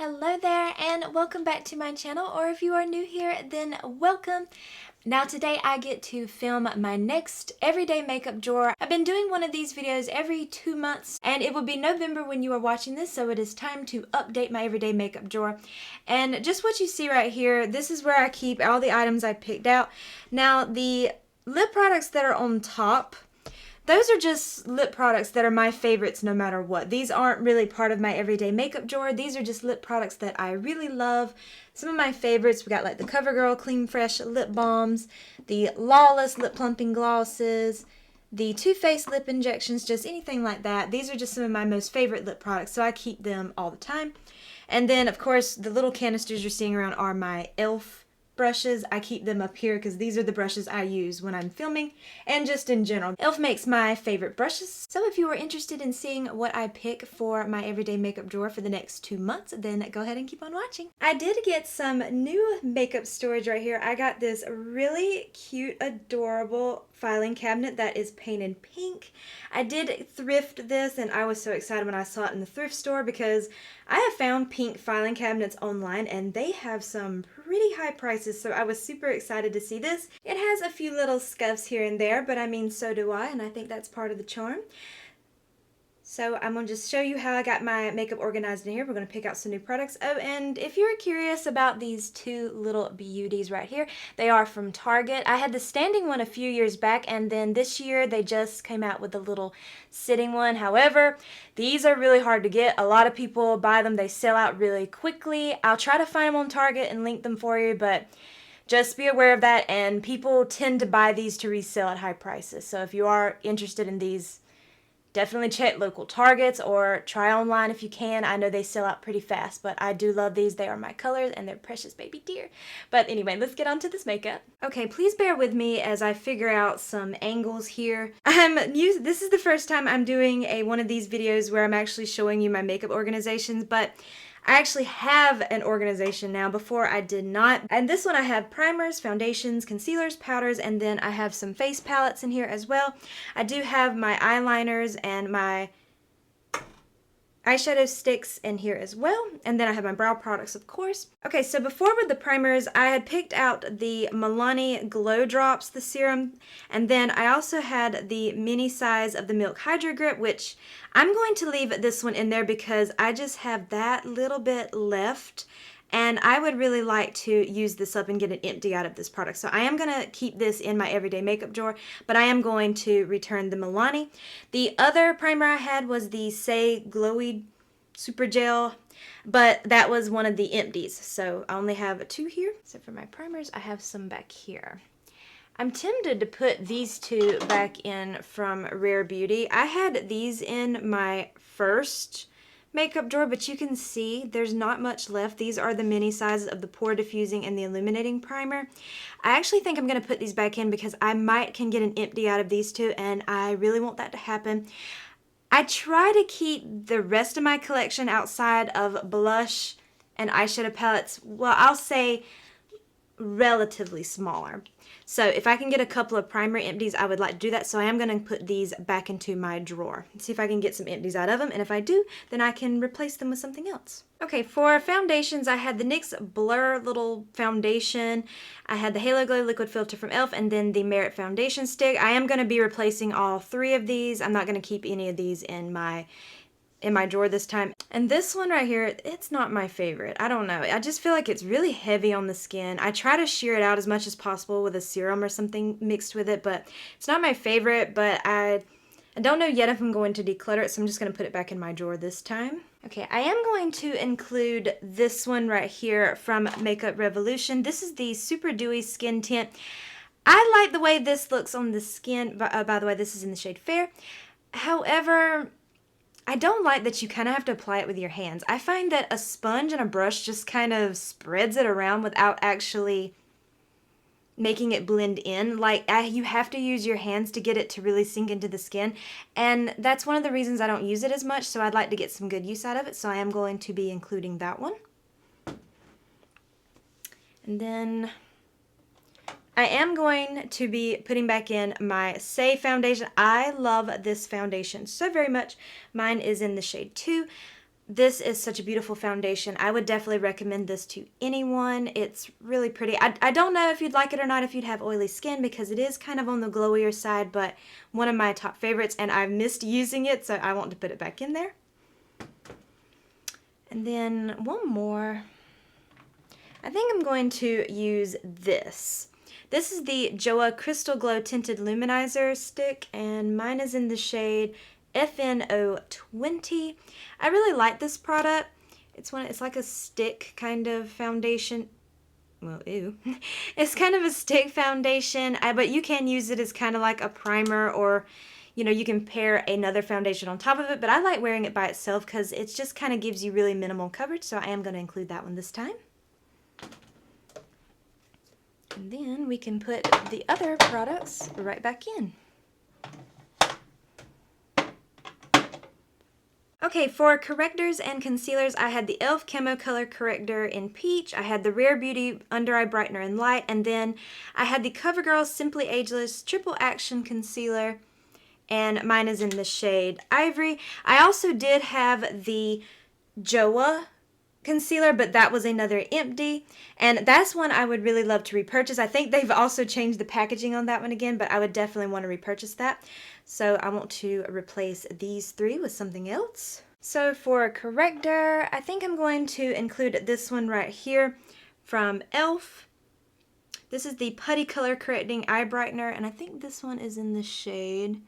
Hello there and welcome back to my channel, or if you are new here, then welcome. Now today I get to film my next everyday makeup drawer. I've been doing one of these videos every 2 months and it will be November when you are watching this, so it is time to update my everyday makeup drawer. And just what you see right here, this is where I keep all the items I picked out. Now the lip products that are on top, those are just lip products that are my favorites no matter what. These aren't really part of my everyday makeup drawer. These are just lip products that I really love. Some of my favorites, we got like the CoverGirl Clean Fresh lip balms, the Lawless lip plumping glosses, the Too Faced lip injections, just anything like that. These are just some of my most favorite lip products, so I keep them all the time. And then, of course, the little canisters you're seeing around are my e.l.f. brushes. I keep them up here because these are the brushes I use when I'm filming and just in general. e.l.f. makes my favorite brushes. So if you are interested in seeing what I pick for my everyday makeup drawer for the next 2 months, then go ahead and keep on watching. I did get some new makeup storage right here. I got this really cute, adorable filing cabinet that is painted pink. I did thrift this and I was so excited when I saw it in the thrift store because I have found pink filing cabinets online and they have some pretty high prices, so I was super excited to see this. It has a few little scuffs here and there, but I mean, so do I, and I think that's part of the charm. So I'm going to just show you how I got my makeup organized in here. We're going to pick out some new products. Oh, and if you're curious about these two little beauties right here, they are from Target. I had the standing one a few years back, and then this year they just came out with the little sitting one. However, these are really hard to get. A lot of people buy them. They sell out really quickly. I'll try to find them on Target and link them for you, but just be aware of that, and people tend to buy these to resell at high prices. So if you are interested in these, definitely check local Targets or try online if you can. I know they sell out pretty fast, but I do love these. They are my colors and they're precious baby dear. But anyway, let's get on to this makeup. Okay, please bear with me as I figure out some angles here. This is the first time I'm doing one of these videos where I'm actually showing you my makeup organizations, but I actually have an organization now. Before I did not. And this one I have primers, foundations, concealers, powders, and then I have some face palettes in here as well. I do have my eyeliners and my eyeshadow sticks in here as well, and then I have my brow products, of course. Okay, so before with the primers, I had picked out the Milani Glow Drops, the serum, and then I also had the mini size of the Milk Hydro Grip, which I'm going to leave this one in there because I just have that little bit left, and I would really like to use this up and get it empty out of this product. So I am going to keep this in my everyday makeup drawer, but I am going to return the Milani. The other primer I had was the Say Glowy Super Gel, but that was one of the empties. So I only have 2 here. So for my primers, I have some back here. I'm tempted to put these 2 back in from Rare Beauty. I had these in my first makeup drawer, but you can see there's not much left. These are the mini sizes of the Pore Diffusing and the Illuminating Primer. I actually think I'm going to put these back in because I can get an empty out of these 2, and I really want that to happen. I try to keep the rest of my collection outside of blush and eyeshadow palettes, well, I'll say relatively smaller. So if I can get a couple of primer empties, I would like to do that. So I am going to put these back into my drawer. See if I can get some empties out of them. And if I do, then I can replace them with something else. Okay, for foundations, I had the NYX Blur Little Foundation. I had the Halo Glow Liquid Filter from e.l.f. and then the Merit Foundation Stick. I am going to be replacing all 3 of these. I'm not going to keep any of these in my drawer this time. And this one right here, it's not my favorite. I don't know. I just feel like it's really heavy on the skin. I try to shear it out as much as possible with a serum or something mixed with it, but it's not my favorite, but I don't know yet if I'm going to declutter it, so I'm just going to put it back in my drawer this time. Okay, I am going to include this one right here from Makeup Revolution. This is the Super Dewy Skin Tint. I like the way this looks on the skin. By the way, this is in the shade Fair. However, I don't like that you kind of have to apply it with your hands. I find that a sponge and a brush just kind of spreads it around without actually making it blend in. Like, you have to use your hands to get it to really sink into the skin. And that's one of the reasons I don't use it as much, so I'd like to get some good use out of it. So I am going to be including that one. And then I am going to be putting back in my Say foundation. I love this foundation so very much. Mine is in the shade 2. This is such a beautiful foundation. I would definitely recommend this to anyone. It's really pretty. I don't know if you'd like it or not if you'd have oily skin, because it is kind of on the glowier side, but one of my top favorites, and I've missed using it, so I want to put it back in there. And then one more. I think I'm going to use this. This is the Joa Crystal Glow Tinted Luminizer Stick, and mine is in the shade FN020. I really like this product. It's like a stick kind of foundation. Well, ew. It's kind of a stick foundation, but you can use it as kind of like a primer, or you know, you can pair another foundation on top of it, but I like wearing it by itself because it just kind of gives you really minimal coverage, so I am going to include that one this time. And then we can put the other products right back in. Okay, for correctors and concealers, I had the e.l.f. Camo Color Corrector in Peach, I had the Rare Beauty Under Eye Brightener in Light, and then I had the CoverGirl Simply Ageless Triple Action Concealer, and mine is in the shade Ivory. I also did have the Joa concealer, but that was another empty, and that's one I would really love to repurchase. I think they've also changed the packaging on that one again, but I would definitely want to repurchase that. So I want to replace these three with something else. So for a corrector, I think I'm going to include this one right here from e.l.f. This is the Putty Color Correcting Eye Brightener, and I think this one is in the shade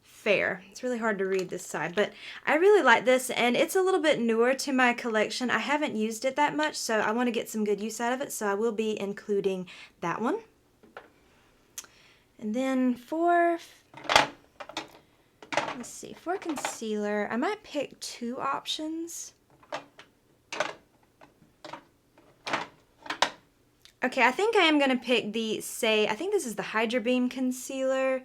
Fair. It's really hard to read this side, but I really like this, and it's a little bit newer to my collection. I haven't used it that much, so I want to get some good use out of it, so I will be including that one. And then for, let's see, for concealer, I might pick two options. Okay, I think I am going to pick the, I think this is the Hydra Beam Concealer,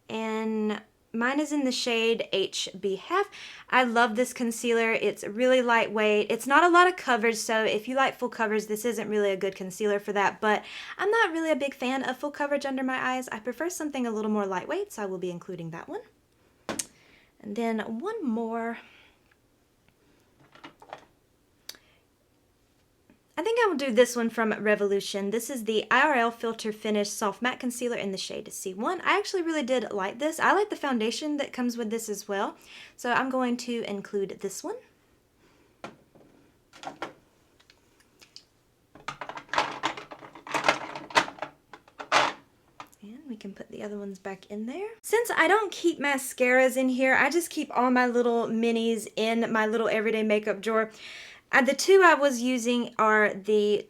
and mine is in the shade HB Half. I love this concealer. It's really lightweight. It's not a lot of coverage, so if you like full coverage, this isn't really a good concealer for that, but I'm not really a big fan of full coverage under my eyes. I prefer something a little more lightweight, so I will be including that one. And then one more. I think I will do this one from Revolution. This is the IRL Filter Finish Soft Matte Concealer in the shade C1. I actually really did like this. I like the foundation that comes with this as well. So I'm going to include this one. And we can put the other ones back in there. Since I don't keep mascaras in here, I just keep all my little minis in my little everyday makeup drawer. The two I was using are the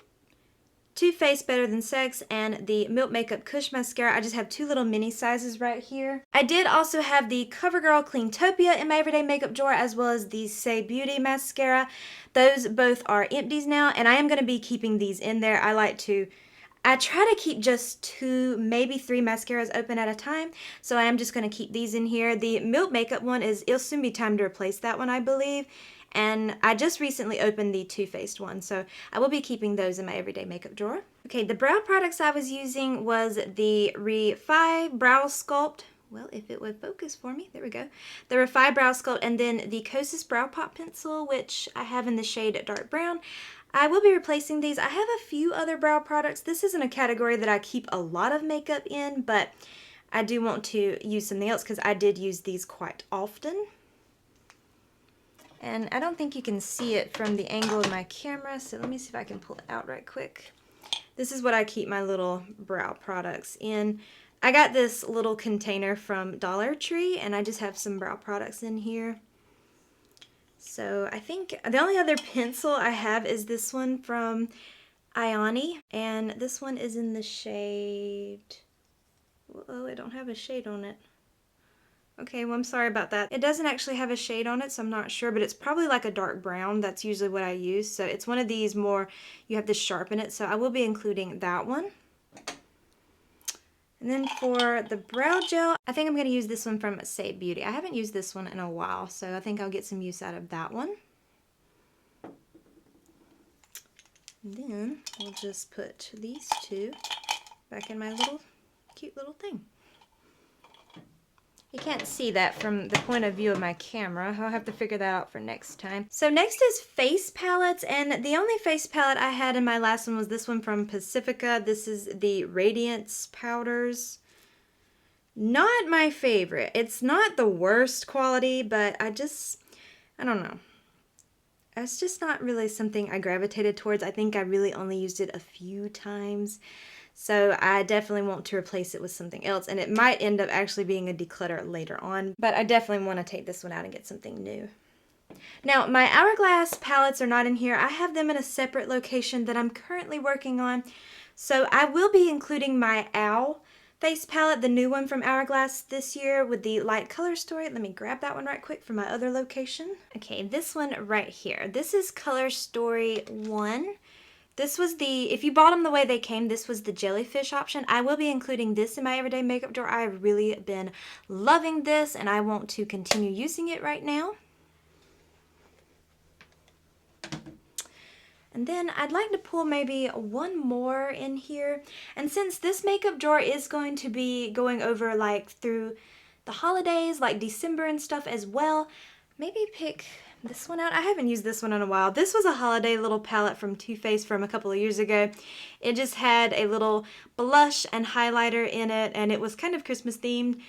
Too Faced Better Than Sex and the Milk Makeup Kush Mascara. I just have two little mini sizes right here. I did also have the CoverGirl Cleantopia in my everyday makeup drawer, as well as the Say Beauty Mascara. Those both are empties now, and I am going to be keeping these in there. I try to keep just two, maybe three mascaras open at a time, so I am just going to keep these in here. The Milk Makeup one it'll soon be time to replace that one, I believe. And I just recently opened the Too Faced one, so I will be keeping those in my everyday makeup drawer. Okay, the brow products I was using was the Refi Brow Sculpt. Well, if it would focus for me, there we go. The Refi Brow Sculpt, and then the Kosas Brow Pop Pencil, which I have in the shade Dark Brown. I will be replacing these. I have a few other brow products. This isn't a category that I keep a lot of makeup in, but I do want to use something else because I did use these quite often. And I don't think you can see it from the angle of my camera, so let me see if I can pull it out right quick. This is what I keep my little brow products in. I got this little container from Dollar Tree, and I just have some brow products in here. So I think the only other pencil I have is this one from Ioni, and this one is in the shade, oh, I don't have a shade on it. Okay, well, I'm sorry about that. It doesn't actually have a shade on it, so I'm not sure, but it's probably like a dark brown. That's usually what I use. So it's one of these more, you have to sharpen it, so I will be including that one. And then for the brow gel, I think I'm going to use this one from Say Beauty. I haven't used this one in a while, so I think I'll get some use out of that one. And then we'll just put these two back in my little cute little thing. You can't see that from the point of view of my camera. I'll have to figure that out for next time. So next is face palettes, and the only face palette I had in my last one was this one from Pacifica. This is the Radiance Powders. Not my favorite. It's not the worst quality, but I don't know. It's just not really something I gravitated towards. I think I really only used it a few times. So I definitely want to replace it with something else, and it might end up actually being a declutter later on, but I definitely want to take this one out and get something new. Now, my Hourglass palettes are not in here. I have them in a separate location that I'm currently working on. So I will be including my Owl face palette, the new one from Hourglass this year with the light color story. Let me grab that one right quick from my other location. Okay, this one right here. This is Color Story 1. This was the, if you bought them the way they came, this was the jellyfish option. I will be including this in my everyday makeup drawer. I've really been loving this, and I want to continue using it right now. And then I'd like to pull maybe one more in here. And since this makeup drawer is going to be going over like through the holidays, like December and stuff as well, maybe pick this one out. I haven't used this one in a while. This was a holiday little palette from Too Faced from a couple of years ago. It just had a little blush and highlighter in it, and it was kind of Christmas themed.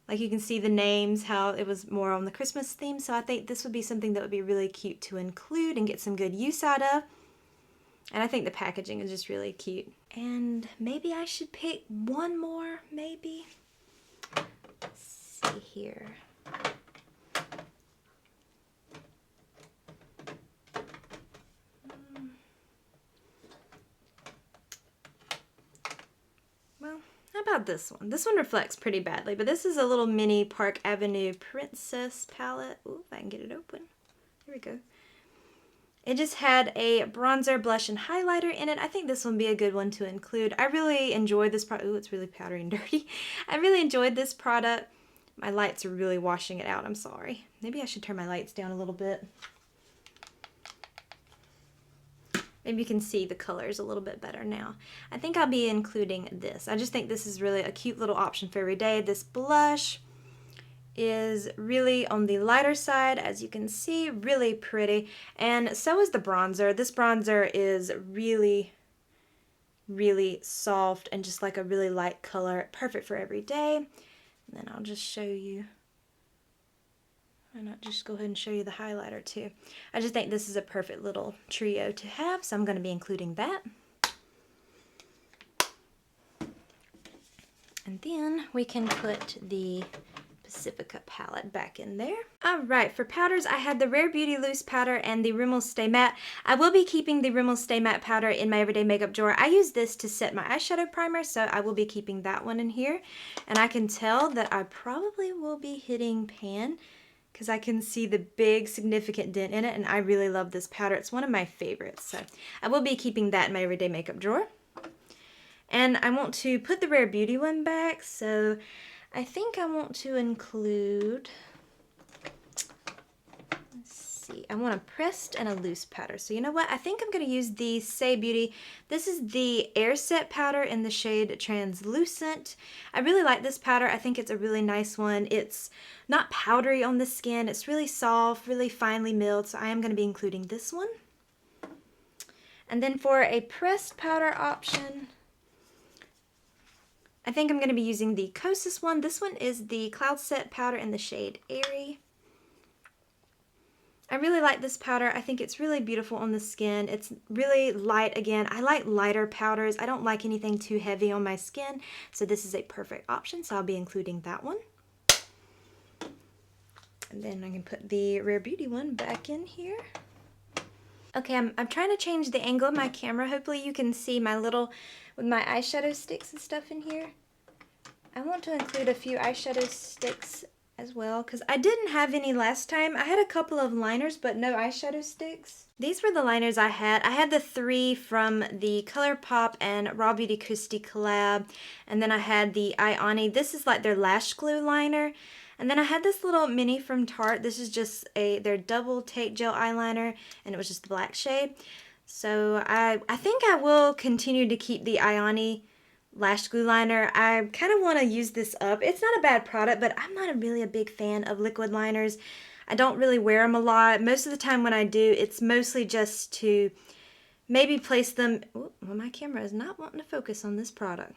Like you can see the names, how it was more on the Christmas theme. So I think this would be something that would be really cute to include and get some good use out of. And I think the packaging is just really cute. And maybe I should pick one more, maybe. Let's see here. Well, how about this one? This one reflects pretty badly, but this is a little mini Park Avenue Princess palette. Ooh, if I can get it open. Here we go. It just had a bronzer, blush, and highlighter in it. I think this one would be a good one to include. I really enjoyed this product. Ooh, it's really powdery and dirty. I really enjoyed this product. My lights are really washing it out. I'm sorry. Maybe I should turn my lights down a little bit. Maybe you can see the colors a little bit better now. I think I'll be including this. I just think this is really a cute little option for every day. This blush is really on the lighter side, as you can see, really pretty. And so is the bronzer. This bronzer is really, really soft and just like a really light color. Perfect for every day. And then I'll just show you. And I'll just go ahead and show you the highlighter too. I just think this is a perfect little trio to have, so I'm going to be including that. And then we can put the Pacifica palette back in there. Alright, for powders, I had the Rare Beauty Loose Powder and the Rimmel Stay Matte. I will be keeping the Rimmel Stay Matte powder in my everyday makeup drawer. I use this to set my eyeshadow primer, so I will be keeping that one in here. And I can tell that I probably will be hitting pan, because I can see the big significant dent in it, and I really love this powder. It's one of my favorites, so I will be keeping that in my everyday makeup drawer. And I want to put the Rare Beauty one back, so I think I want to include, let's see, I want a pressed and a loose powder. So you know what, I think I'm going to use the Say Beauty. This is the Air Set powder in the shade Translucent. I really like this powder. I think it's a really nice one. It's not powdery on the skin. It's really soft, really finely milled, so I am going to be including this one. And then for a pressed powder option, I think I'm going to be using the Kosas one. This one is the Cloud Set powder in the shade Airy. I really like this powder. I think it's really beautiful on the skin. It's really light again. I like lighter powders. I don't like anything too heavy on my skin, so this is a perfect option, so I'll be including that one. And then I can put the Rare Beauty one back in here. Okay, I'm trying to change the angle of my camera. Hopefully you can see my little, with my eyeshadow sticks and stuff in here. I want to include a few eyeshadow sticks as well, because I didn't have any last time. I had a couple of liners, but no eyeshadow sticks. These were the liners I had. I had the 3 from the ColourPop and Raw Beauty Kristi collab, and then I had the Ioni. This is like their lash glue liner. And then I had this little mini from Tarte. This is just their double take gel eyeliner, and it was just the black shade. So I think I will continue to keep the Ioni lash glue liner. I kind of want to use this up. It's not a bad product, but I'm not really a big fan of liquid liners. I don't really wear them a lot. Most of the time when I do, it's mostly just to maybe place them. Oh, well, my camera is not wanting to focus on this product.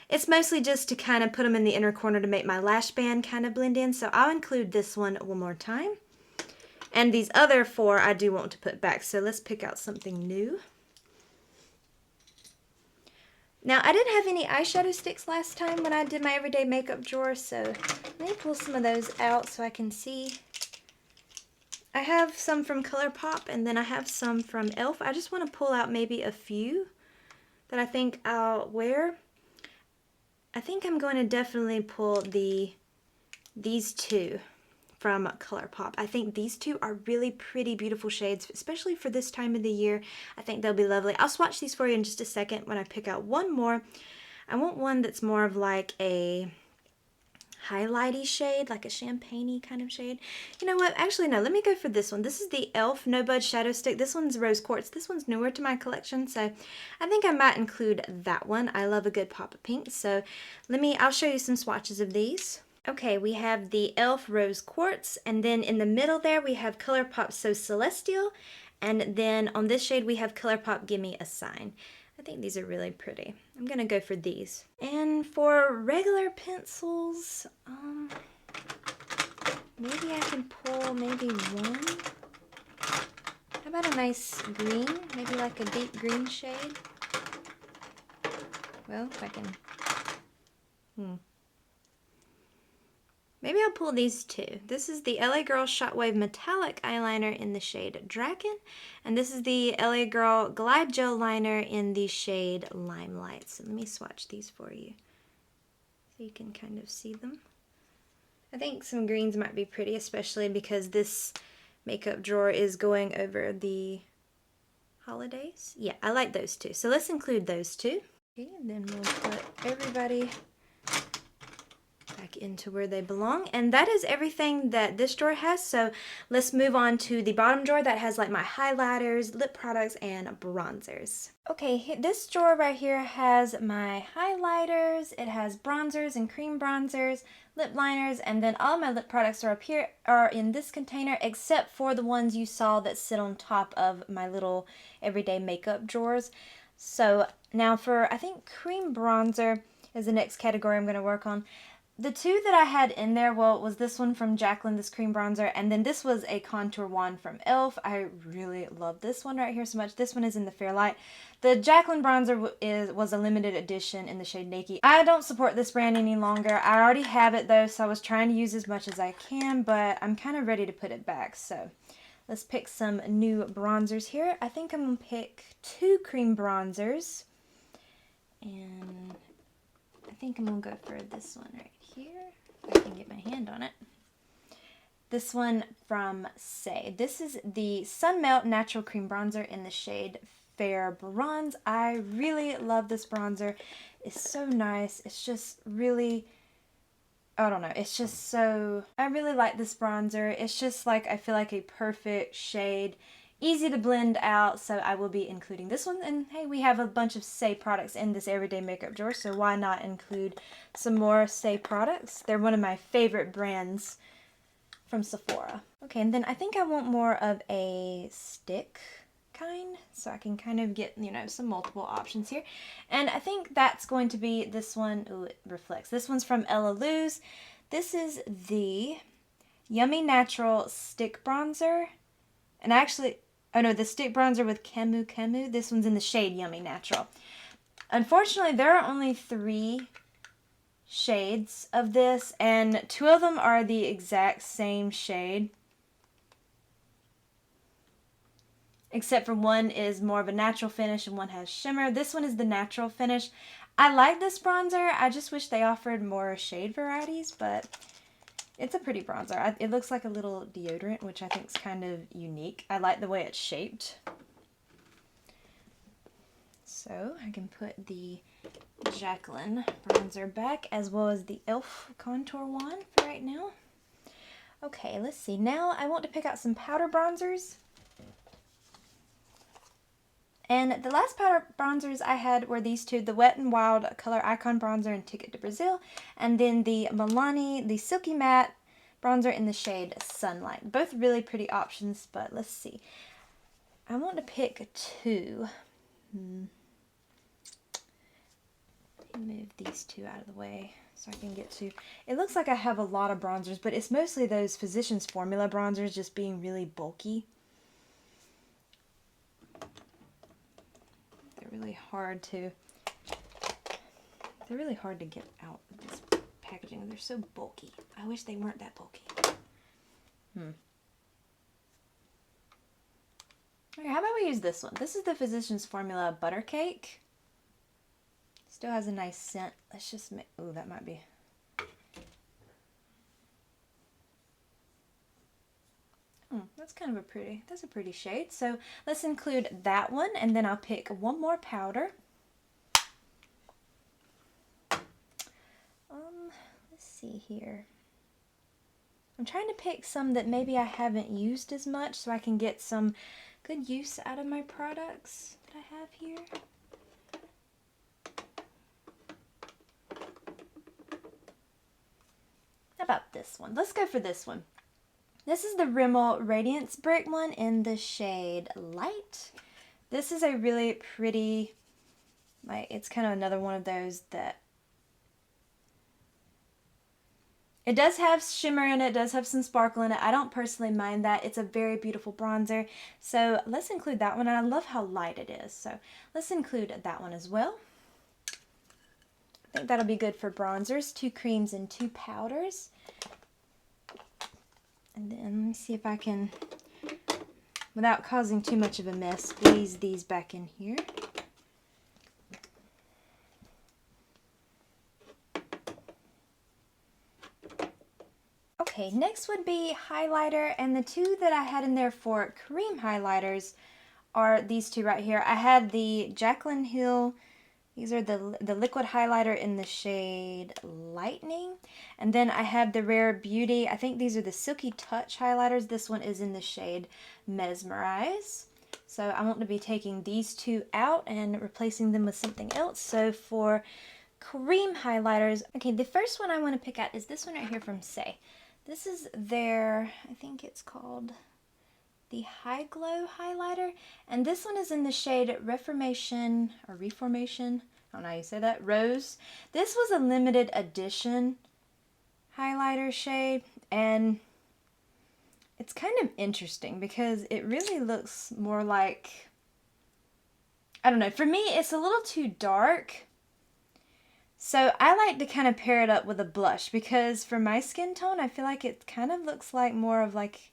It's mostly just to kind of put them in the inner corner to make my lash band kind of blend in. So I'll include this one more time. And these other 4 I do want to put back. So let's pick out something new. Now, I didn't have any eyeshadow sticks last time when I did my everyday makeup drawer, so let me pull some of those out so I can see. I have some from ColourPop, and then I have some from e.l.f. I just want to pull out maybe a few that I think I'll wear. I think I'm going to definitely pull these 2 from ColourPop. I think these 2 are really pretty, beautiful shades, especially for this time of the year. I think they'll be lovely. I'll swatch these for you in just a second when I pick out one more. I want one that's more of like a highlighty shade, like a champagne-y kind of shade. You know what? Actually, no. Let me go for this one. This is the e.l.f. No Budge Shadow Stick. This one's Rose Quartz. This one's newer to my collection, so I think I might include that one. I love a good pop of pink, so I'll show you some swatches of these. Okay, we have the e.l.f. Rose Quartz, and then in the middle there we have ColourPop So Celestial, and then on this shade we have ColourPop Gimme a Sign. I think these are really pretty. I'm gonna go for these. And for regular pencils, maybe I can pull maybe one. How about a nice green? Maybe like a deep green shade? Well, if I can... Maybe I'll pull these 2. This is the LA Girl Shotwave Metallic Eyeliner in the shade Dragon. And this is the LA Girl Glide Gel Liner in the shade Limelight. So let me swatch these for you so you can kind of see them. I think some greens might be pretty, especially because this makeup drawer is going over the holidays. Yeah, I like those 2. So let's include those 2. Okay, and then we'll put everybody back into where they belong, and that is everything that this drawer has. So let's move on to the bottom drawer that has like my highlighters, lip products, and bronzers. Okay, this drawer right here has my highlighters, it has bronzers and cream bronzers, lip liners, and then all my lip products are up here, are in this container, except for the ones you saw that sit on top of my little everyday makeup drawers. So now for, I think cream bronzer is the next category I'm going to work on. The 2 that I had in there, well, was this one from Jaclyn, this cream bronzer, and then this was a contour wand from e.l.f. I really love this one right here so much. This one is in the Fairlight. The Jaclyn bronzer was a limited edition in the shade Naked. I don't support this brand any longer. I already have it though, so I was trying to use as much as I can, but I'm kind of ready to put it back. So let's pick some new bronzers here. I think I'm going to pick 2 cream bronzers, and I think I'm going to go for this one right here, if I can get my hand on it. This one from Say. This is the Sun Melt Natural Cream Bronzer in the shade Fair Bronze. I really love this bronzer. It's so nice. It's just really, I don't know, it's just so, I really like this bronzer. It's just like, I feel like a perfect shade. Easy to blend out, so I will be including this one. And hey, we have a bunch of Say products in this everyday makeup drawer, so why not include some more Say products? They're one of my favorite brands from Sephora. Okay, and then I think I want more of a stick kind, so I can kind of get, you know, some multiple options here. And I think that's going to be this one. Ooh, it reflects. This one's from Ella Lou's. This is the Yummy Natural Stick Bronzer. And actually, oh no, the stick bronzer with Kemu Kemu. This one's in the shade Yummy Natural. Unfortunately, there are only 3 shades of this, and 2 of them are the exact same shade. Except for one is more of a natural finish and one has shimmer. This one is the natural finish. I like this bronzer. I just wish they offered more shade varieties, but it's a pretty bronzer. It looks like a little deodorant, which I think is kind of unique. I like the way it's shaped. So I can put the Jaclyn bronzer back, as well as the e.l.f. contour wand for right now. Okay, let's see. Now I want to pick out some powder bronzers. And the last powder bronzers I had were these two, the Wet n Wild Color Icon Bronzer in Ticket to Brazil, and then the Milani, the Silky Matte bronzer in the shade Sunlight. Both really pretty options, but let's see. I want to pick two. Let me move these two out of the way so I can get to... It looks like I have a lot of bronzers, but it's mostly those Physicians Formula bronzers just being really bulky. They're really hard to get out of this packaging. They're so bulky. I wish they weren't that bulky. Okay, how about we use this one? This is the Physicians Formula Butter Cake. Still has a nice scent. Let's just make... Ooh, that might be... That's kind of a pretty... That's a pretty shade. So let's include that one, and then I'll pick one more powder. Let's see here. I'm trying to pick some that maybe I haven't used as much so I can get some good use out of my products that I have here. How about this one? Let's go for this one. This is the Rimmel Radiance Brick one in the shade Light. This is a really pretty, it's kind of another one of those that it does have shimmer in it, does have some sparkle in it. I don't personally mind that. It's a very beautiful bronzer. So let's include that one. And I love how light it is. So let's include that one as well. I think that'll be good for bronzers. 2 creams and 2 powders. And then let me see if I can, without causing too much of a mess, squeeze these back in here. Okay, next would be highlighter, and the two that I had in there for cream highlighters are these two right here. I had the Jaclyn Hill, these are the liquid highlighter in the shade Lightning, and then I have the Rare Beauty, I think these are the Silky Touch highlighters. This one is in the shade Mesmerize. So I want to be taking these two out and replacing them with something else. So for cream highlighters, okay, the first one I want to pick out is this one right here from Say. This is their, I think it's called the High Glow highlighter, and this one is in the shade Reformation, I don't know how you say that, Rose. This was a limited edition highlighter shade, and it's kind of interesting because it really looks more like, I don't know, for me it's a little too dark. So I like to kind of pair it up with a blush because for my skin tone, I feel like it kind of looks like more of like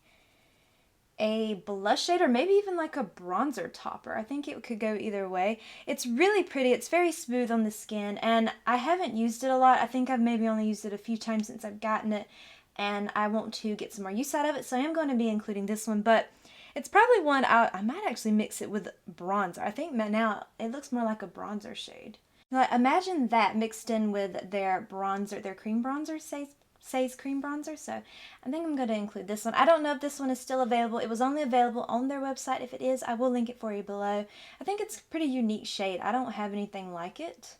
a blush shade or maybe even like a bronzer topper. I think it could go either way. It's really pretty. It's very smooth on the skin, and I haven't used it a lot. I think I've maybe only used it a few times since I've gotten it, and I want to get some more use out of it, so I am going to be including this one, but it's probably one I might actually mix it with bronzer. I think now it looks more like a bronzer shade. Like, imagine that mixed in with their bronzer, their cream bronzer, Say's cream bronzer. So I think I'm going to include this one. I don't know if this one is still available. It was only available on their website. If it is, I will link it for you below. I think it's a pretty unique shade. I don't have anything like it.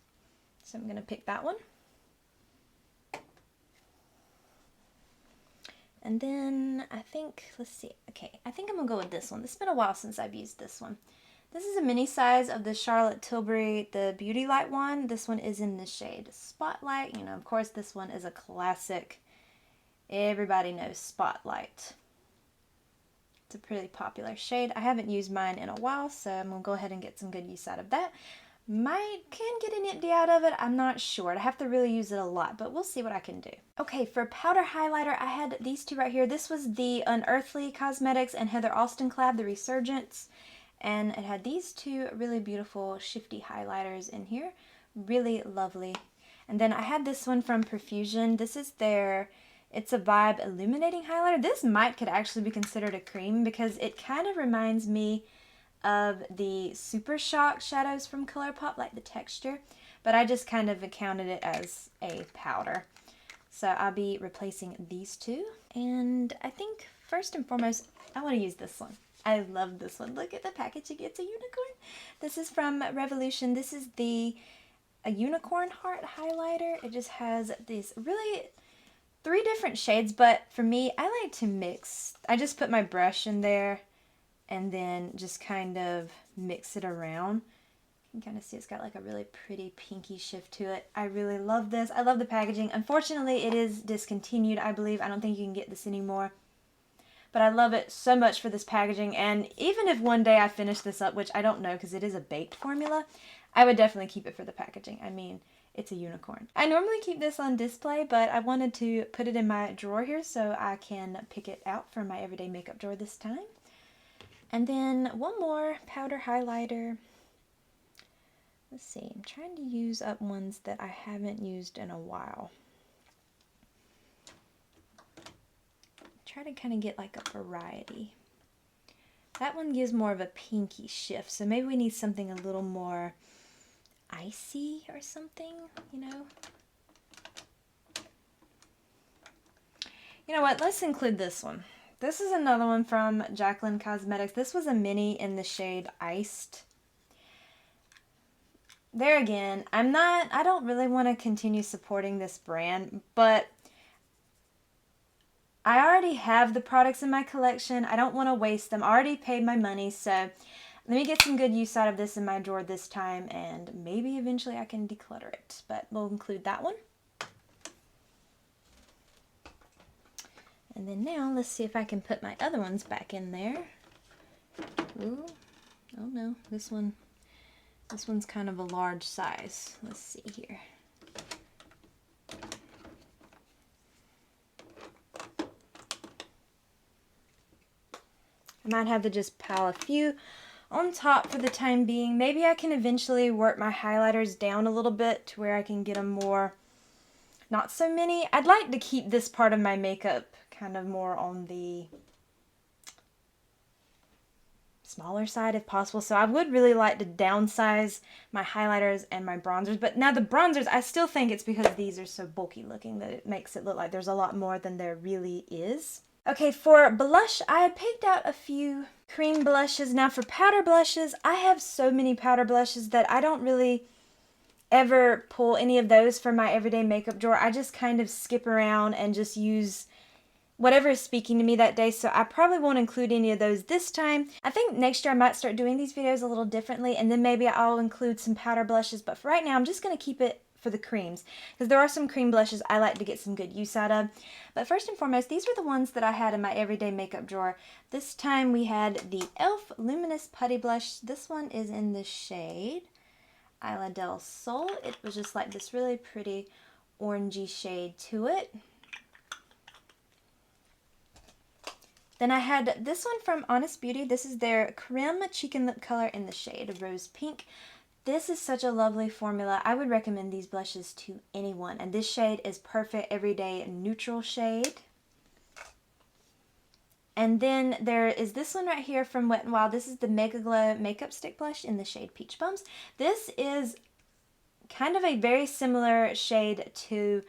So I'm going to pick that one. And then I think, let's see. Okay, I think I'm going to go with this one. It's been a while since I've used this one. This is a mini size of the Charlotte Tilbury, the Beauty Light one. This one is in the shade Spotlight. You know, of course, this one is a classic. Everybody knows Spotlight. It's a pretty popular shade. I haven't used mine in a while, so I'm going to go ahead and get some good use out of that. Can get an empty out of it. I'm not sure. I have to really use it a lot, but we'll see what I can do. Okay, for powder highlighter, I had these two right here. This was the Unearthly Cosmetics and Heather Austin collab, the Resurgence. And it had these two really beautiful shifty highlighters in here. Really lovely. And then I had this one from Profusion. This is their It's a Vibe Illuminating Highlighter. This could actually be considered a cream because it kind of reminds me of the Super Shock shadows from ColourPop, like the texture. But I just kind of counted it as a powder. So I'll be replacing these two. And I think first and foremost, I want to use this one. I love this one. Look at the packaging. It's a unicorn. This is from Revolution. This is a unicorn heart highlighter. It just has these really 3 different shades, but for me, I like to mix. I just put my brush in there and then just kind of mix it around. You can kind of see it's got like a really pretty pinky shift to it. I really love this. I love the packaging. Unfortunately, it is discontinued, I believe. I don't think you can get this anymore. But I love it so much for this packaging, and even if one day I finish this up, which I don't know because it is a baked formula, I would definitely keep it for the packaging. I mean, it's a unicorn. I normally keep this on display, but I wanted to put it in my drawer here so I can pick it out for my everyday makeup drawer this time. And then one more powder highlighter. Let's see, I'm trying to use up ones that I haven't used in a while. Try to kind of get like a variety. That one gives more of a pinky shift, so maybe we need something a little more icy or something, you know? You know what, let's include this one. This is another one from Jaclyn Cosmetics. This was a mini in the shade Iced. There again, I don't really want to continue supporting this brand, but I already have the products in my collection. I don't want to waste them. I already paid my money, so let me get some good use out of this in my drawer this time, and maybe eventually I can declutter it, but we'll include that one. And then now, let's see if I can put my other ones back in there. Ooh, oh no, this one's kind of a large size. Let's see here. I might have to just pile a few on top for the time being. Maybe I can eventually work my highlighters down a little bit to where I can get them more, not so many. I'd like to keep this part of my makeup kind of more on the smaller side if possible. So I would really like to downsize my highlighters and my bronzers. But now the bronzers, I still think it's because these are so bulky looking that it makes it look like there's a lot more than there really is. Okay, for blush, I had picked out a few cream blushes. Now for powder blushes, I have so many powder blushes that I don't really ever pull any of those for my everyday makeup drawer. I just kind of skip around and just use whatever is speaking to me that day, so I probably won't include any of those this time. I think next year I might start doing these videos a little differently, and then maybe I'll include some powder blushes, but for right now I'm just going to keep it for the creams, because there are some cream blushes I like to get some good use out of. But first and foremost, these were the ones that I had in my everyday makeup drawer. This time we had the e.l.f. Luminous Putty Blush. This one is in the shade Isla del Sol. It was just like this really pretty orangey shade to it. Then I had this one from Honest Beauty. This is their Creme Cheek and Lip Color in the shade Rose Pink. This is such a lovely formula. I would recommend these blushes to anyone. And this shade is perfect everyday neutral shade. And then there is this one right here from Wet n Wild. This is the Mega Glow Makeup Stick Blush in the shade Peach Bums. This is kind of a very similar shade to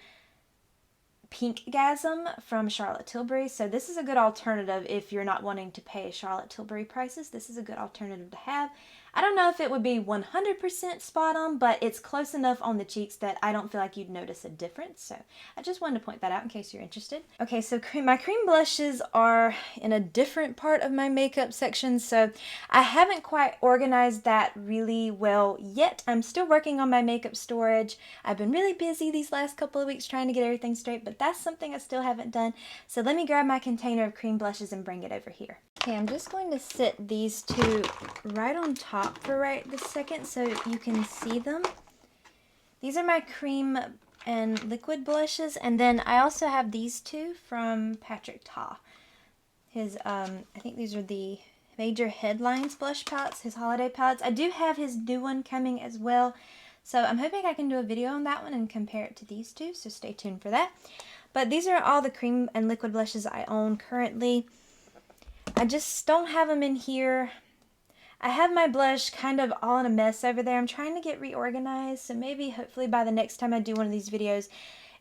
Pinkgasm from Charlotte Tilbury. So this is a good alternative if you're not wanting to pay Charlotte Tilbury prices. This is a good alternative to have. I don't know if it would be 100% spot on, but it's close enough on the cheeks that I don't feel like you'd notice a difference. So I just wanted to point that out in case you're interested. Okay, so my cream blushes are in a different part of my makeup section, so I haven't quite organized that really well yet. I'm still working on my makeup storage. I've been really busy these last couple of weeks trying to get everything straight, but that's something I still haven't done. So let me grab my container of cream blushes and bring it over here. Okay, I'm just going to sit these two right on top for right this second so you can see them. These are my cream and liquid blushes, and then I also have these two from Patrick Ta. His, I think these are the Major Headlines blush palettes, his holiday palettes. I do have his new one coming as well, so I'm hoping I can do a video on that one and compare it to these two, so stay tuned for that. But these are all the cream and liquid blushes I own currently. I just don't have them in here. I have my blush kind of all in a mess over there. I'm trying to get reorganized, so maybe hopefully by the next time I do one of these videos,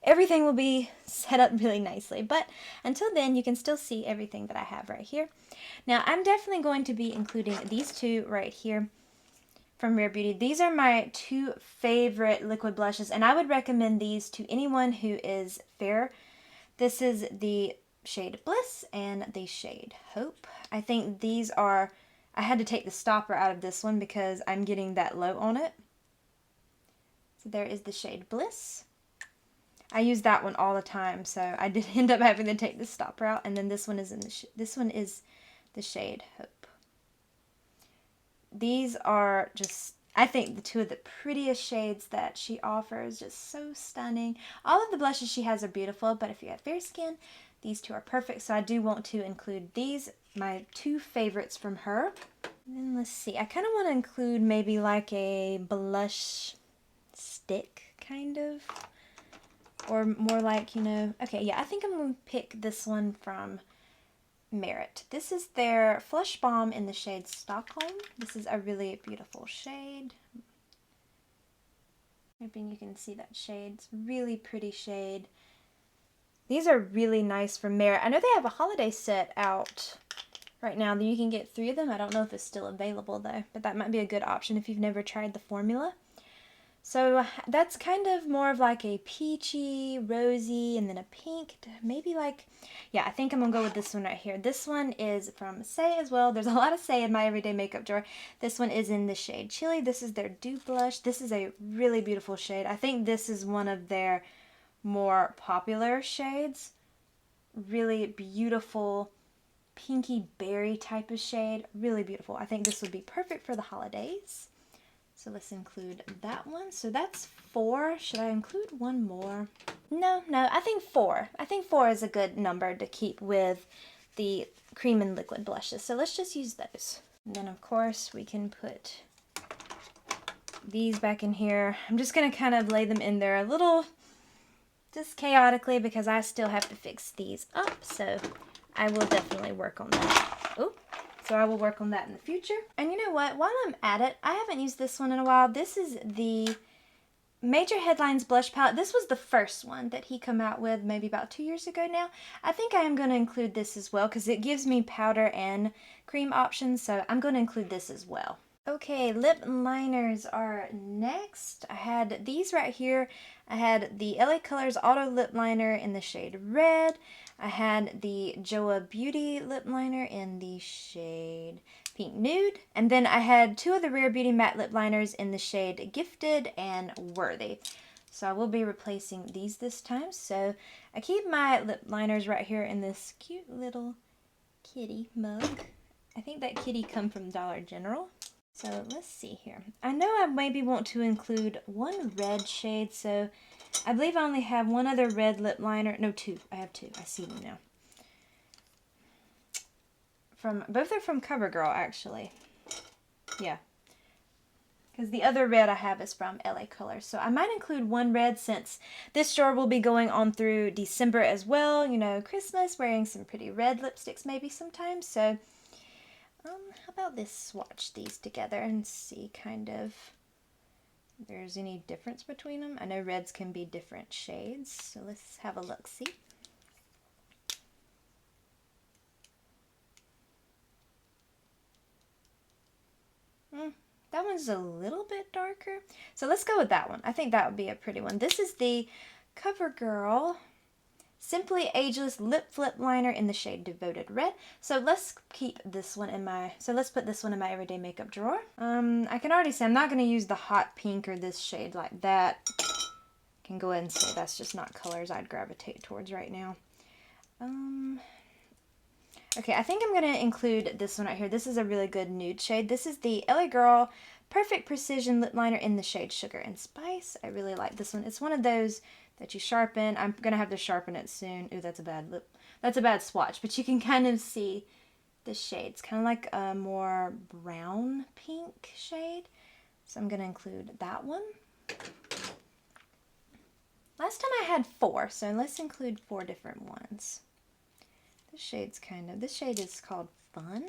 everything will be set up really nicely. But until then, you can still see everything that I have right here. Now, I'm definitely going to be including these two right here from Rare Beauty. These are my two favorite liquid blushes, and I would recommend these to anyone who is fair. This is the shade Bliss and the shade Hope. I think these are, I had to take the stopper out of this one because I'm getting that low on it. So there is the shade Bliss. I use that one all the time, so I did end up having to take the stopper out. And then this one is this one is the shade Hope. These are just, I think, the two of the prettiest shades that she offers. Just so stunning. All of the blushes she has are beautiful, but if you have fair skin, these two are perfect. So I do want to include these, my two favorites from her. And then let's see. I kind of want to include maybe like a blush stick, kind of. Or more like, you know, okay, yeah, I think I'm going to pick this one from Merit. This is their Flush Balm in the shade Stockholm. This is a really beautiful shade. Hoping you can see that shade. It's a really pretty shade. These are really nice from Merit. I know they have a holiday set out right now that you can get 3 of them. I don't know if it's still available though, but that might be a good option if you've never tried the formula. So that's kind of more of like a peachy, rosy, and then a pink, maybe like, yeah, I think I'm going to go with this one right here. This one is from Say as well. There's a lot of Say in my everyday makeup drawer. This one is in the shade Chili. This is their Dew Blush. This is a really beautiful shade. I think this is one of their more popular shades. Really beautiful, pinky berry type of shade. Really beautiful. I think this would be perfect for the holidays. So let's include that one. So that's 4. Should I include one more? No, I think 4. I think 4 is a good number to keep with the cream and liquid blushes. So let's just use those. And then of course we can put these back in here. I'm just going to kind of lay them in there a little just chaotically because I still have to fix these up. So I will definitely work on that. Ooh. So I will work on that in the future. And you know what? While I'm at it, I haven't used this one in a while. This is the Major Headlines Blush Palette. This was the first one that he came out with maybe about 2 years ago now. I think I am going to include this as well because it gives me powder and cream options. So I'm going to include this as well. Okay, lip liners are next. I had these right here. I had the LA Colors Auto Lip Liner in the shade Red. I had the Joa Beauty lip liner in the shade Pink Nude. And then I had 2 of the Rare Beauty matte lip liners in the shade Gifted and Worthy. So I will be replacing these this time. So I keep my lip liners right here in this cute little kitty mug. I think that kitty come from Dollar General. So let's see here. I know I maybe want to include one red shade, so I believe I only have one other red lip liner. No, 2. I have 2. I see them now. Both are from CoverGirl, actually. Yeah. Because the other red I have is from LA Colors. So I might include one red since this drawer will be going on through December as well. You know, Christmas, wearing some pretty red lipsticks maybe sometimes. So how about this swatch these together and see kind of if there's any difference between them. I know reds can be different shades, so let's have a look-see. That one's a little bit darker. So let's go with that one. I think that would be a pretty one. This is the CoverGirl Simply Ageless Lip Flip Liner in the shade Devoted Red. So let's keep this one in my, let's put this one in my everyday makeup drawer. I can already say I'm not going to use the hot pink or this shade like that. I can go ahead and say that's just not colors I'd gravitate towards right now. Okay, I think I'm going to include this one right here. This is a really good nude shade. This is the LA Girl Perfect Precision Lip Liner in the shade Sugar and Spice. I really like this one. It's one of those that you sharpen. I'm going to have to sharpen it soon. Ooh, that's a bad lip. That's a bad swatch, but you can kind of see the shade. It's kind of like a more brown pink shade. So I'm going to include that one. Last time I had 4, so let's include 4 different ones. This shade is called Fun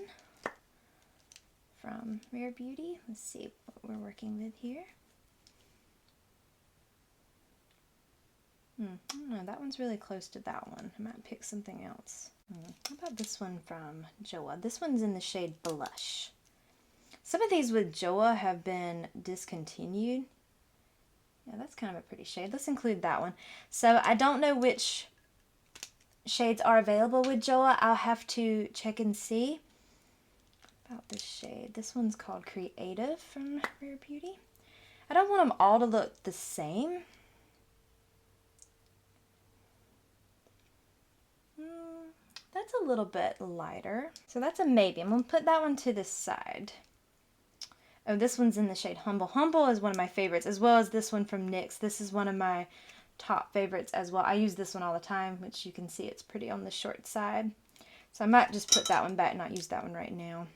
from Rare Beauty. Let's see what we're working with here. I don't know, that one's really close to that one. I might pick something else. How about this one from Joa? This one's in the shade Blush. Some of these with Joa have been discontinued. Yeah, that's kind of a pretty shade. Let's include that one. So I don't know which shades are available with Joa. I'll have to check and see. About this shade. This one's called Creative from Rare Beauty. I don't want them all to look the same. That's a little bit lighter. So that's a maybe. I'm going to put that one to the side. Oh, this one's in the shade Humble. Humble is one of my favorites, as well as this one from NYX. This is one of my top favorites as well. I use this one all the time, which you can see it's pretty on the short side. So I might just put that one back and not use that one right now.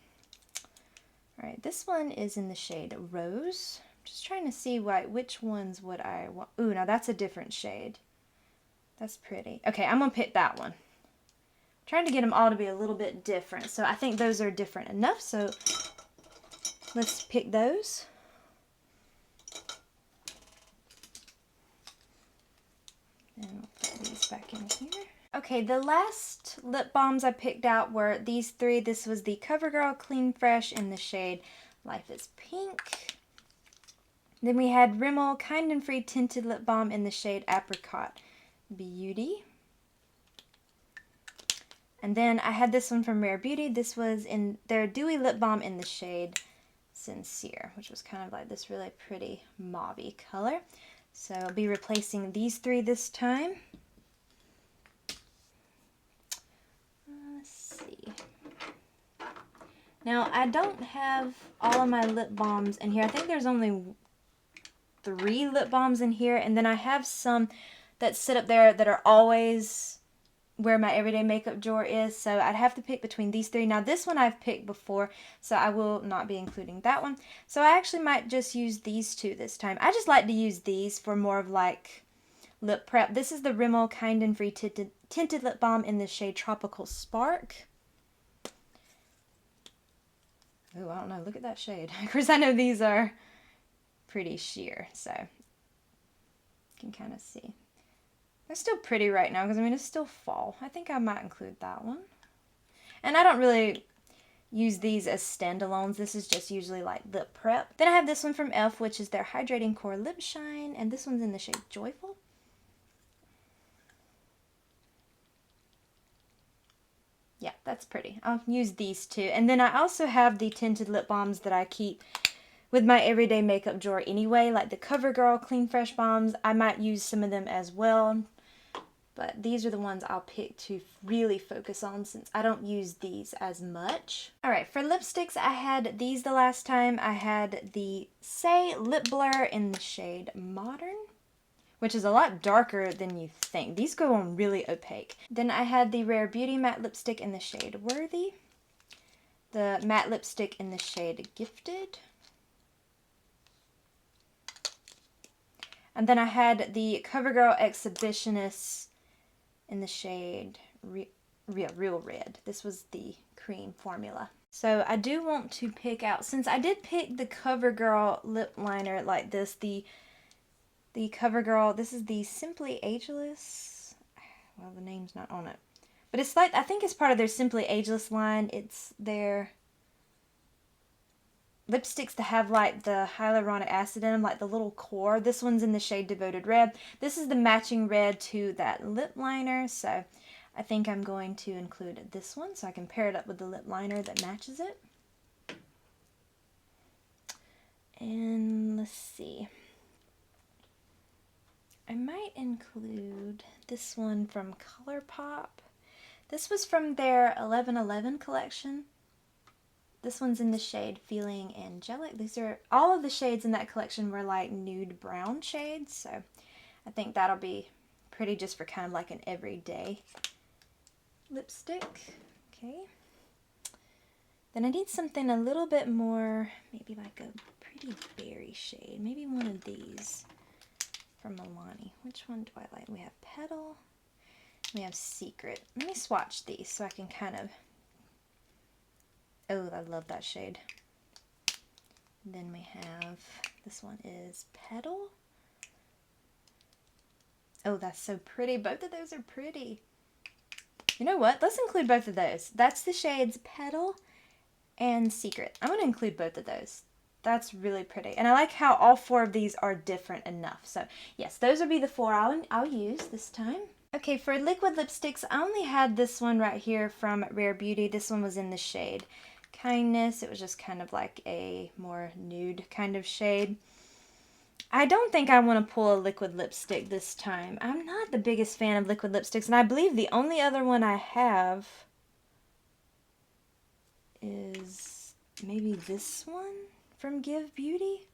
Alright, this one is in the shade Rose. I'm just trying to see which ones would I want. Ooh, now that's a different shade. That's pretty. Okay, I'm going to pick that one. I'm trying to get them all to be a little bit different. So I think those are different enough. So let's pick those. And we'll put these back in here. Okay, the last lip balms I picked out were these three. This was the CoverGirl Clean Fresh in the shade Life is Pink. Then we had Rimmel Kind and Free Tinted Lip Balm in the shade Apricot Beauty. And then I had this one from Rare Beauty. This was in their Dewy Lip Balm in the shade Sincere, which was kind of like this really pretty mauve-y color. So I'll be replacing these three this time. Let's see. Now, I don't have all of my lip balms in here. I think there's only 3 lip balms in here, and then I have some that sit up there that are always where my everyday makeup drawer is, so I'd have to pick between these 3. Now, this one I've picked before, so I will not be including that one. So I actually might just use these 2 this time. I just like to use these for more of like lip prep. This is the Rimmel Kind and Free Tinted Lip Balm in the shade Tropical Spark. Oh, I don't know. Look at that shade. Of course, I know these are pretty sheer, so you can kind of see. They're still pretty right now because, I mean, it's still fall. I think I might include that one. And I don't really use these as standalones. This is just usually like lip prep. Then I have this one from e.l.f., which is their Hydrating Core Lip Shine, and this one's in the shade Joyful. Yeah, that's pretty. I'll use these 2. And then I also have the tinted lip balms that I keep with my everyday makeup drawer anyway, like the CoverGirl Clean Fresh Balms. I might use some of them as well, but these are the ones I'll pick to really focus on since I don't use these as much. Alright, for lipsticks, I had these the last time. I had the Say Lip Blur in the shade Modern, which is a lot darker than you think. These go on really opaque. Then I had the Rare Beauty matte lipstick in the shade Worthy, the matte lipstick in the shade Gifted, and then I had the CoverGirl Exhibitionist in the shade Real Red. This was the cream formula. So I do want to pick out, since I did pick the CoverGirl lip liner like this, the CoverGirl, this is the Simply Ageless. Well, the name's not on it. But it's like, I think it's part of their Simply Ageless line. It's their lipsticks that have like the hyaluronic acid in them, like the little core. This one's in the shade Devoted Red. This is the matching red to that lip liner, so I think I'm going to include this one so I can pair it up with the lip liner that matches it. And let's see. I might include this one from ColourPop. This was from their 1111 collection. This one's in the shade Feeling Angelic. These are, all of the shades in that collection were like nude brown shades, so I think that'll be pretty just for kind of like an everyday lipstick. Okay. Then I need something a little bit more, maybe like a pretty berry shade. Maybe one of these from Milani. Which one do I like? We have Petal. We have Secret. Let me swatch these so I can kind of... Oh, I love that shade. Then we have, this one is Petal. Oh, that's so pretty. Both of those are pretty. You know what? Let's include both of those. That's the shades Petal and Secret. I'm going to include both of those. That's really pretty. And I like how all 4 of these are different enough. So, yes, those will be the 4 I'll use this time. Okay, for liquid lipsticks, I only had this one right here from Rare Beauty. This one was in the shade Kindness. It was just kind of like a more nude kind of shade. I don't think I want to pull a liquid lipstick this time. I'm not the biggest fan of liquid lipsticks, and I believe the only other one I have is maybe this one from Give Beauty.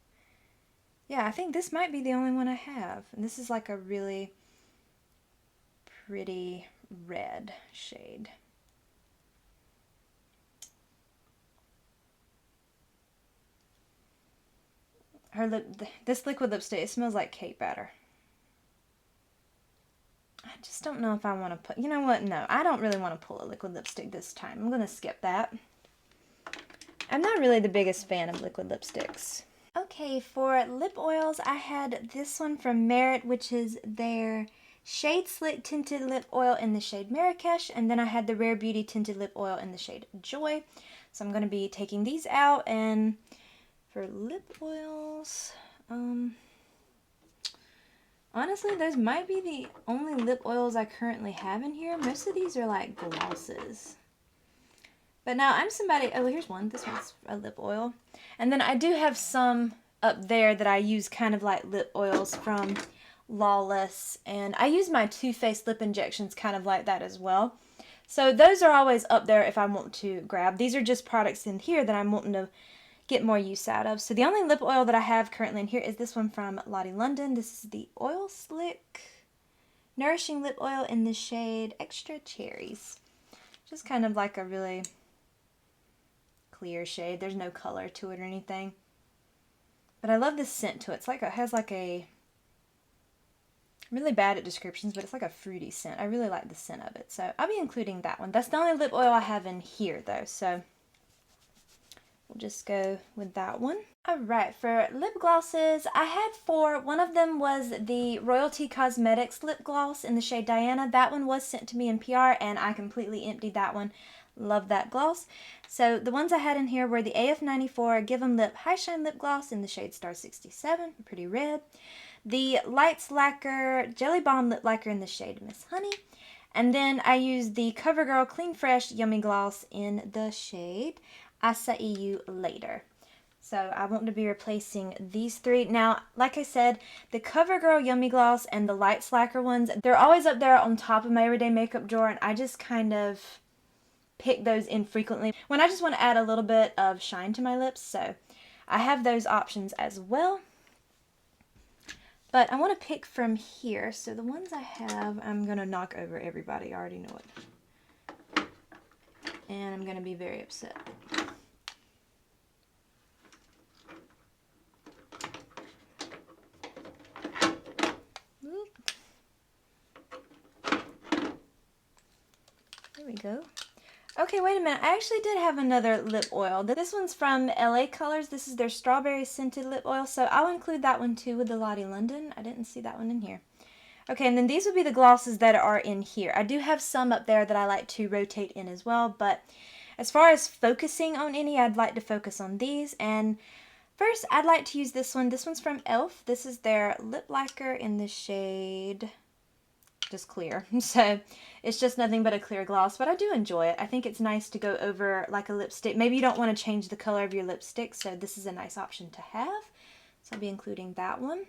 Yeah, I think this might be the only one I have. And this is like a really pretty red shade. This liquid lipstick, it smells like cake batter. I just don't know if I want to put, you know what, no, I don't really want to pull a liquid lipstick this time. I'm going to skip that. I'm not really the biggest fan of liquid lipsticks. Okay, for lip oils, I had this one from Merit, which is their Shade Slick Tinted Lip Oil in the shade Marrakesh, and then I had the Rare Beauty Tinted Lip Oil in the shade Joy. So I'm going to be taking these out, and for lip oils, honestly, those might be the only lip oils I currently have in here. Most of these are like glosses. But now I'm somebody, oh, here's one. This one's a lip oil. And then I do have some up there that I use kind of like lip oils from Lawless. And I use my Too Faced lip injections kind of like that as well. So those are always up there if I want to grab. These are just products in here that I'm wanting to get more use out of. So the only lip oil that I have currently in here is this one from Lottie London. This is the Oil Slick Nourishing Lip Oil in the shade Extra Cherries. Just kind of like a really clear shade. There's no color to it or anything. But I love this scent to it. It's like it has like a, I'm really bad at descriptions, but it's like a fruity scent. I really like the scent of it. So I'll be including that one. That's the only lip oil I have in here though. So we'll just go with that one. Alright, for lip glosses, I had 4. One of them was the Royalty Cosmetics lip gloss in the shade Diana. That one was sent to me in PR and I completely emptied that one. Love that gloss. So the ones I had in here were the AF94 Give 'em Lip High Shine Lip Gloss in the shade Star 67, pretty red. The Lights Lacquer Jelly Balm Lip Lacquer in the shade Miss Honey. And then I used the CoverGirl Clean Fresh Yummy Gloss in the shade Acai You Later. So I want to be replacing these 3. Now, like I said, the CoverGirl Yummy Gloss and the Lights Lacquer ones, they're always up there on top of my everyday makeup drawer, and I just kind of pick those infrequently when I just want to add a little bit of shine to my lips. So I have those options as well. But I want to pick from here. So the ones I have, I'm going to knock over everybody. I already know it. And I'm going to be very upset. Oop. There we go. Okay, wait a minute. I actually did have another lip oil. This one's from LA Colors. This is their Strawberry Scented Lip Oil, so I'll include that one too with the Lottie London. I didn't see that one in here. Okay, and then these would be the glosses that are in here. I do have some up there that I like to rotate in as well, but as far as focusing on any, I'd like to focus on these. And first, I'd like to use this one. This one's from e.l.f. This is their lip lacquer in the shade just clear. So it's just nothing but a clear gloss, but I do enjoy it. I think it's nice to go over like a lipstick. Maybe you don't want to change the color of your lipstick, so this is a nice option to have. So I'll be including that one.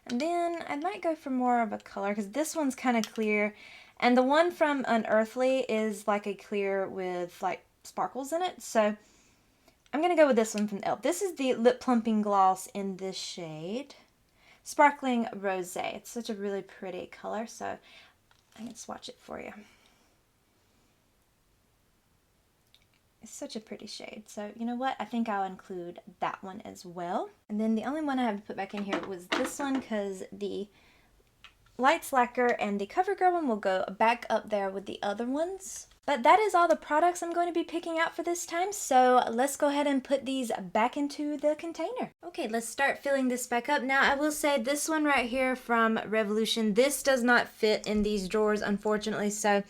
And then I might go for more of a color because this one's kind of clear. And the one from Unearthly is like a clear with like sparkles in it. So I'm going to go with this one from e.l.f. This is the Lip Plumping Gloss in this shade Sparkling Rosé. It's such a really pretty color, so I can swatch it for you. It's such a pretty shade, so you know what? I think I'll include that one as well. And then the only one I have to put back in here was this one because the Lights Lacquer and the CoverGirl one will go back up there with the other ones. But that is all the products I'm going to be picking out for this time, so let's go ahead and put these back into the container. Okay, let's start filling this back up. Now, I will say this one right here from Revolution, this does not fit in these drawers, unfortunately, so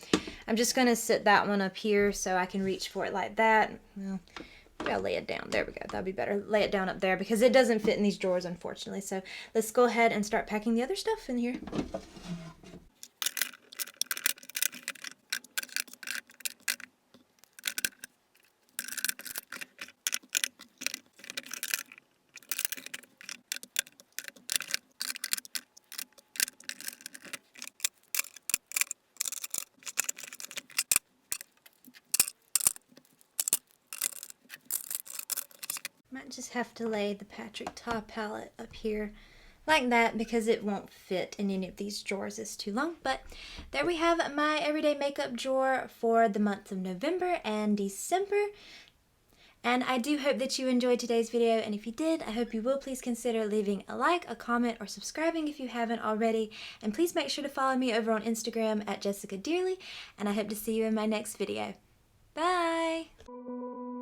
I'm just going to sit that one up here so I can reach for it like that. Well, maybe I'll lay it down. There we go. That'll be better. Lay it down up there because it doesn't fit in these drawers, unfortunately. So let's go ahead and start packing the other stuff in here. Might just have to lay the Patrick Ta palette up here like that because it won't fit in any of these drawers. It's too long. But there we have my everyday makeup drawer for the months of November and December. And I do hope that you enjoyed today's video, and if you did, I hope you will please consider leaving a like, a comment, or subscribing if you haven't already. And please make sure to follow me over on Instagram at Jessica Dearly, and I hope to see you in my next video. Bye!